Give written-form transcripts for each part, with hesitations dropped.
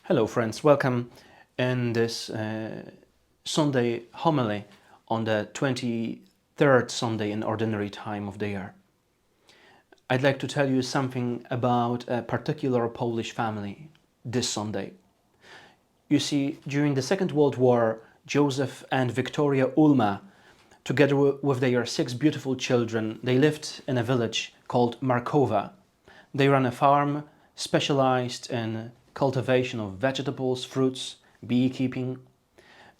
Hello friends, welcome in this Sunday homily on the 23rd Sunday in Ordinary Time of the year. I'd like to tell you something about a particular Polish family this Sunday. You see, during the Second World War, Josef and Wiktoria Ulma, together with their 6 beautiful children, they lived in a village called Markowa. They ran a farm specialized in cultivation of vegetables, fruits, beekeeping.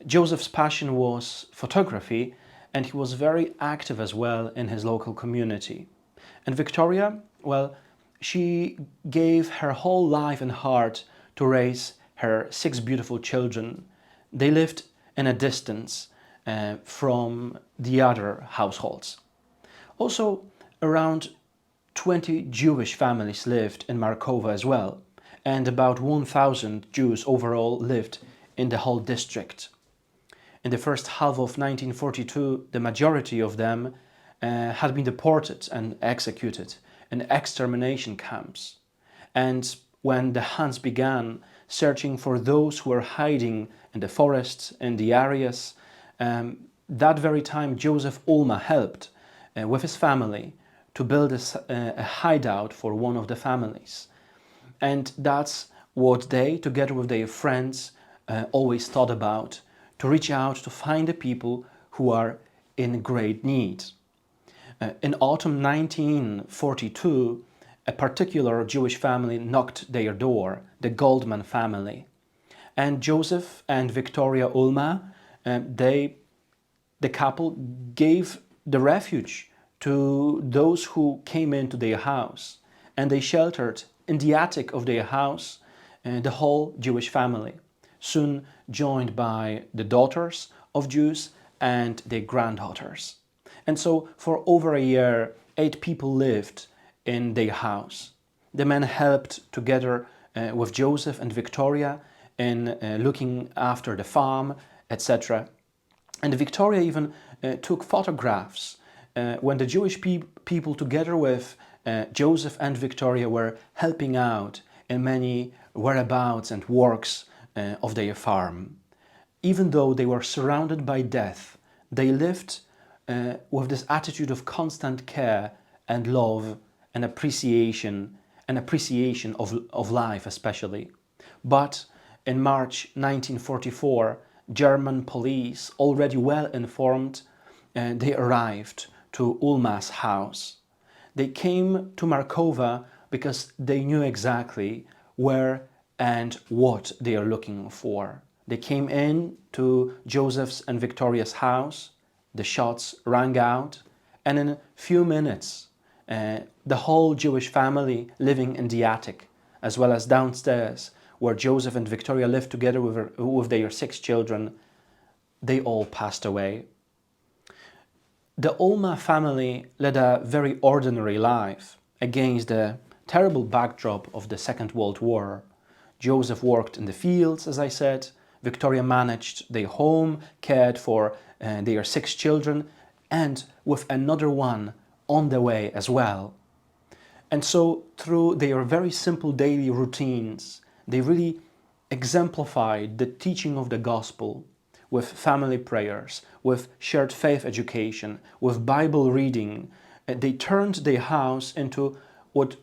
Joseph's passion was photography, and he was very active as well in his local community. And Wiktoria, well, she gave her whole life and heart to raise her 6 beautiful children. They lived in a distance from the other households. Also, around 20 Jewish families lived in Markowa as well, and about 1,000 Jews overall lived in the whole district. In the first half of 1942, the majority of them had been deported and executed in extermination camps. And when the Huns began searching for those who were hiding in the forests, in the areas, that very time Josef Ulma helped with his family to build a hideout for one of the families. And that's what they, together with their friends, always thought about, to reach out to find the people who are in great need. In autumn 1942, a particular Jewish family knocked their door, the Goldman family. And Josef and Wiktoria Ulma, the couple gave the refuge to those who came into their house, and they sheltered in the attic of their house the whole Jewish family, soon joined by the daughters of Jews and their granddaughters. And so for over a year, 8 people lived in their house. The men helped together with Josef and Wiktoria in looking after the farm, etc. And Wiktoria even took photographs when the Jewish people, together with Josef and Wiktoria, were helping out in many whereabouts and works of their farm. Even though they were surrounded by death, they lived with this attitude of constant care and love and appreciation of life especially. But in March 1944, German police, already well informed, they arrived to Ulma's house. They came to Markowa because they knew exactly where and what they are looking for. They came in to Joseph's and Wiktoria's house, the shots rang out, and in a few minutes the whole Jewish family living in the attic, as well as downstairs where Josef and Wiktoria lived together with their 6 children, they all passed away. The Ulma family led a very ordinary life against the terrible backdrop of the Second World War. Josef worked in the fields, as I said. Wiktoria managed their home, cared for their 6 children, and with another one on the way as well. And so through their very simple daily routines, they really exemplified the teaching of the gospel, with family prayers, with shared faith education, with Bible reading. They turned their house into what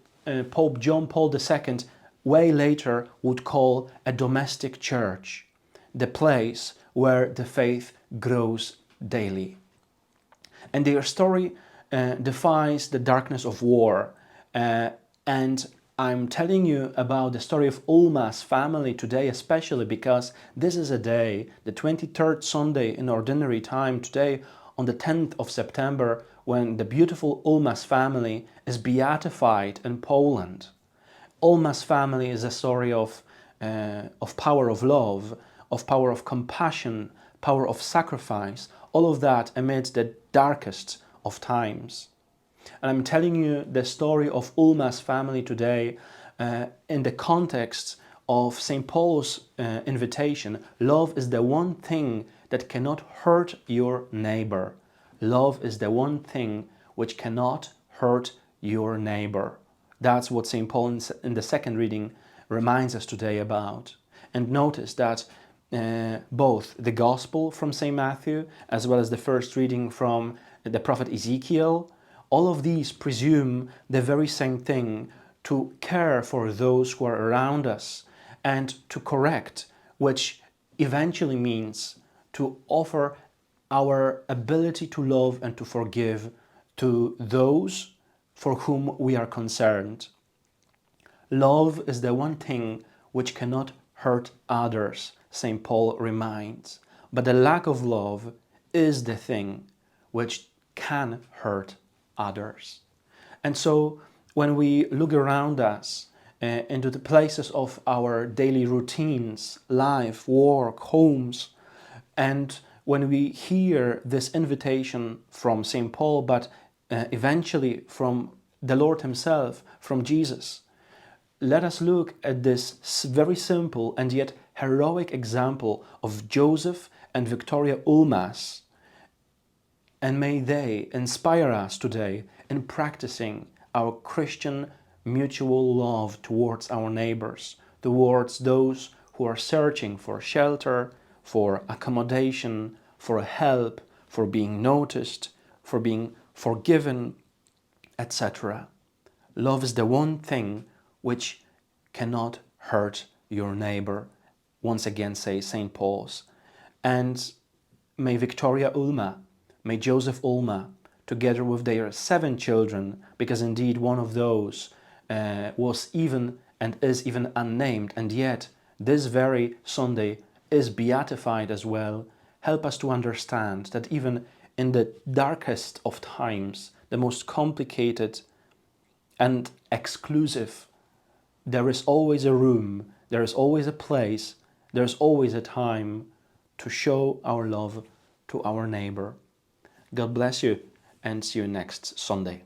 Pope John Paul II way later would call a domestic church, the place where the faith grows daily. And their story defies the darkness of war, and I'm telling you about the story of Ulma's family today, especially because this is a day, the 23rd Sunday in Ordinary Time, today on the 10th of September, when the beautiful Ulma's family is beatified in Poland. Ulma's family is a story of power of love, of power of compassion, power of sacrifice, all of that amidst the darkest of times. And I'm telling you the story of Ulma's family today in the context of St. Paul's invitation. Love is the one thing that cannot hurt your neighbor. Love is the one thing which cannot hurt your neighbor. That's what St. Paul in the second reading reminds us today about. And notice that both the Gospel from St. Matthew as well as the first reading from the prophet Ezekiel, all of these presume the very same thing, to care for those who are around us and to correct, which eventually means to offer our ability to love and to forgive to those for whom we are concerned. Love is the one thing which cannot hurt others, St. Paul reminds. But the lack of love is the thing which can hurt others. And so when we look around us into the places of our daily routines, life, work, homes, and when we hear this invitation from St. Paul, but eventually from the Lord himself, from Jesus, let us look at this very simple and yet heroic example of Josef and Wiktoria Ulmas, and may they inspire us today in practicing our Christian mutual love towards our neighbors, towards those who are searching for shelter, for accommodation, for help, for being noticed, for being forgiven, etc. Love is the one thing which cannot hurt your neighbor, once again say St. Paul's. And may Wiktoria Ulma, may Josef Ulma, together with their 7 children, because indeed one of those was even and is even unnamed, and yet this very Sunday is beatified as well, help us to understand that even in the darkest of times, the most complicated and exclusive, there is always a room, there is always a place, there is always a time to show our love to our neighbor. God bless you and see you next Sunday.